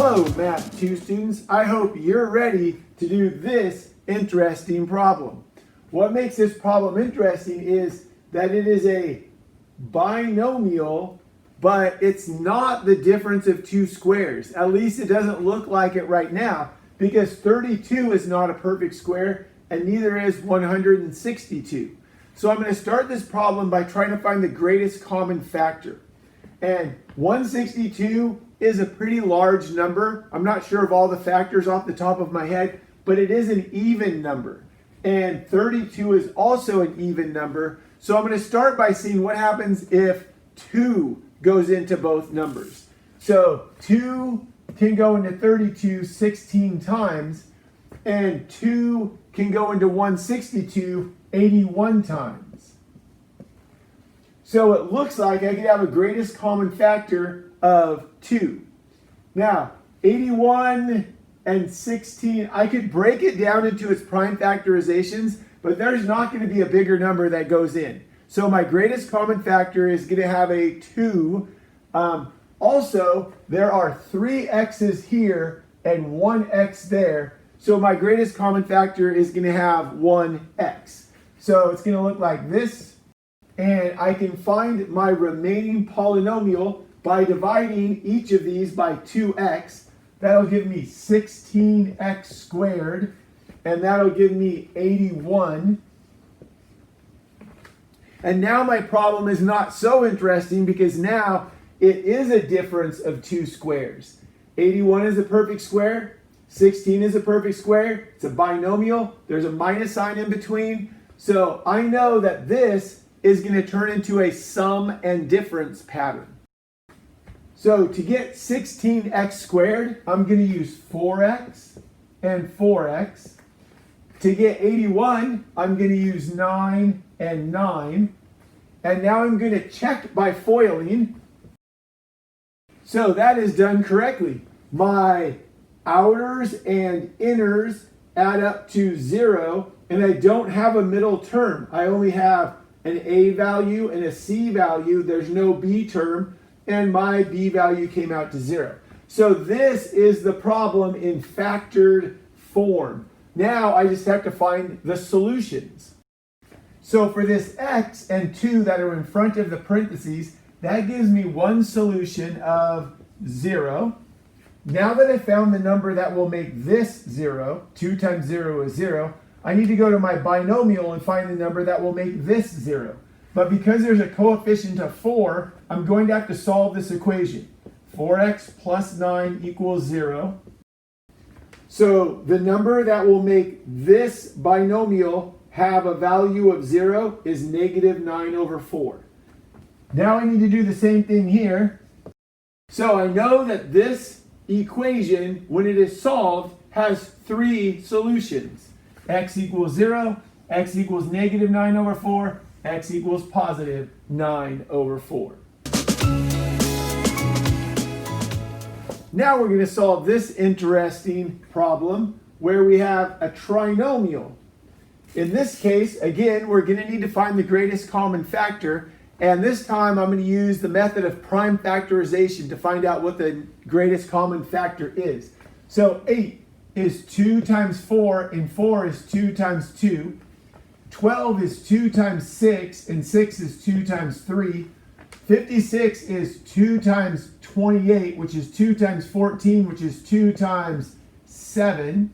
Hello, Math 2 students. I hope you're ready to do this interesting problem. What makes this problem interesting is that it is a binomial, but it's not the difference of two squares. At least it doesn't look like it right now, because 32 is not a perfect square, and neither is 162. So I'm going to start this problem by trying to find the greatest common factor. And 162 is a pretty large number. I'm not sure of all the factors off the top of my head, but it is an even number. And 32 is also an even number. So I'm going to start by seeing what happens if 2 goes into both numbers. So 2 can go into 32 16 times, and 2 can go into 162 81 times. So it looks like I could have a greatest common factor of 2. Now, 81 and 16, I could break it down into its prime factorizations, but there's not going to be a bigger number that goes in. So my greatest common factor is going to have a 2. Also, there are 3 x's here and 1 x there. So my greatest common factor is going to have 1x. So it's going to look like this. And I can find my remaining polynomial by dividing each of these by 2x. That'll give me 16x squared, and that'll give me 81. And now my problem is not so interesting, because now it is a difference of 2 squares. 81 is a perfect square. 16 is a perfect square. It's a binomial. There's a minus sign in between. So I know that this is going to turn into a sum and difference pattern. So to get 16x squared, I'm going to use 4x and 4x. To get 81, I'm going to use 9 and 9. And now I'm going to check by foiling. So that is done correctly. My outers and inners add up to 0, and I don't have a middle term. I only have an a value and a c value. There's no b term, and my b value came out to 0. So this is the problem in factored form. Now I just have to find the solutions. So for this x and 2 that are in front of the parentheses, that gives me one solution of 0. Now that I found the number that will make this 0, 2 times 0 is 0, I need to go to my binomial and find the number that will make this 0. But because there's a coefficient of 4, I'm going to have to solve this equation. 4x plus 9 equals 0. So the number that will make this binomial have a value of 0 is negative 9 over 4. Now I need to do the same thing here. So I know that this equation, when it is solved, has 3 solutions. X equals 0, x equals negative 9 over 4, x equals positive 9 over 4. Now we're going to solve this interesting problem where we have a trinomial. In this case, again, we're going to need to find the greatest common factor, and this time I'm going to use the method of prime factorization to find out what the greatest common factor is. So 8 is 2 times 4, and 4 is 2 times 2. 12 is 2 times 6, and 6 is 2 times 3. 56 is 2 times 28, which is 2 times 14, which is 2 times 7.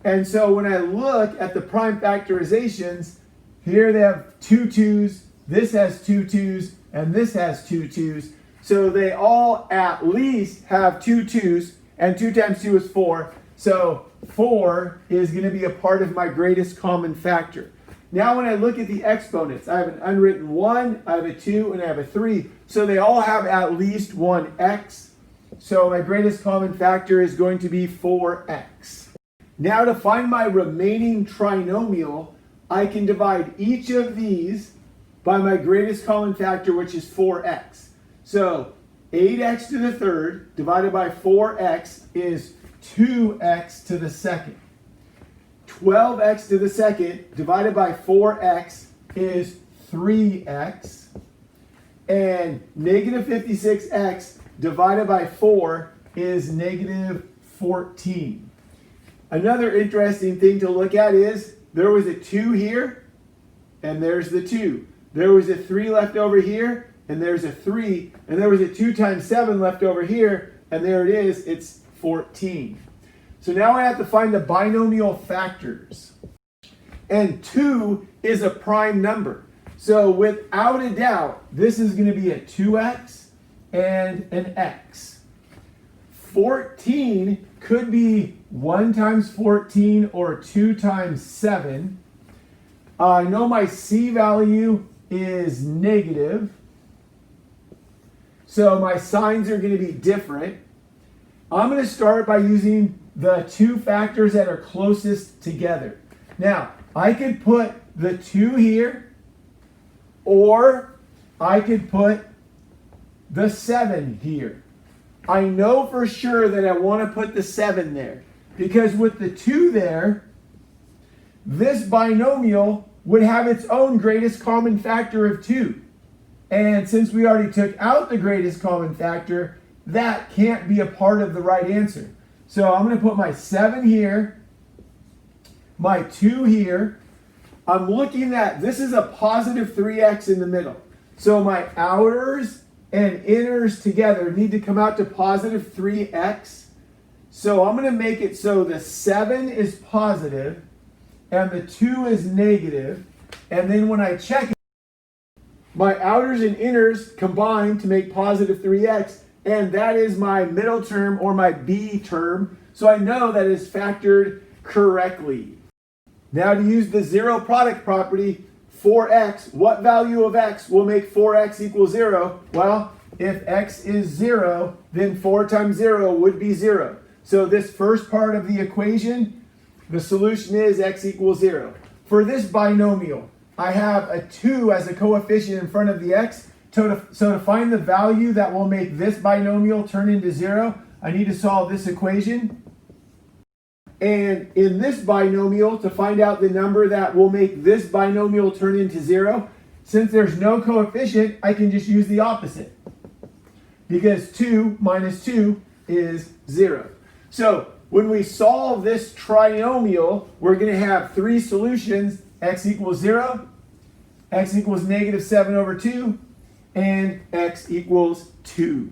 And so when I look at the prime factorizations, here they have 2 2's, this has 2 2's, and this has 2 2's. So they all at least have 2 2's, and 2 times 2 is 4. So 4 is going to be a part of my greatest common factor. Now when I look at the exponents, I have an unwritten 1, I have a 2, and I have a 3. So they all have at least one x. So my greatest common factor is going to be 4x. Now to find my remaining trinomial, I can divide each of these by my greatest common factor, which is 4x. So 8x to the third divided by 4x is 2x to the second. 12x to the second divided by 4x is 3x. And negative 56x divided by 4 is negative 14. Another interesting thing to look at is there was a 2 here, and there's the 2. There was a 3 left over here, and there's a 3. And there was a 2 times 7 left over here, and there it is, it's 14. So now I have to find the binomial factors. And 2 is a prime number. So without a doubt, this is going to be a 2x and an x. 14 could be 1 times 14 or 2 times 7. I know my c value is negative. So my signs are going to be different. I'm going to start by using the 2 factors that are closest together. Now, I could put the 2 here, or I could put the 7 here. I know for sure that I want to put the 7 there, because with the 2 there, this binomial would have its own greatest common factor of 2. And since we already took out the greatest common factor, that can't be a part of the right answer. So I'm going to put my 7 here, my 2 here. I'm looking at, this is a positive 3x in the middle. So my outers and inners together need to come out to positive 3x. So I'm going to make it so the 7 is positive and the 2 is negative. And then when I check it, my outers and inners combine to make positive 3x. And that is my middle term, or my b term. So I know that is factored correctly. Now to use the zero product property, 4x, what value of x will make 4x equal 0? Well, if x is 0, then 4 times 0 would be 0. So this first part of the equation, the solution is x equals 0. For this binomial, I have a 2 as a coefficient in front of the x. So to find the value that will make this binomial turn into 0, I need to solve this equation. And in this binomial, to find out the number that will make this binomial turn into 0, since there's no coefficient, I can just use the opposite. Because 2 minus 2 is 0. So when we solve this trinomial, we're going to have 3 solutions: x equals 0, x equals negative 7 over 2, and x equals 2.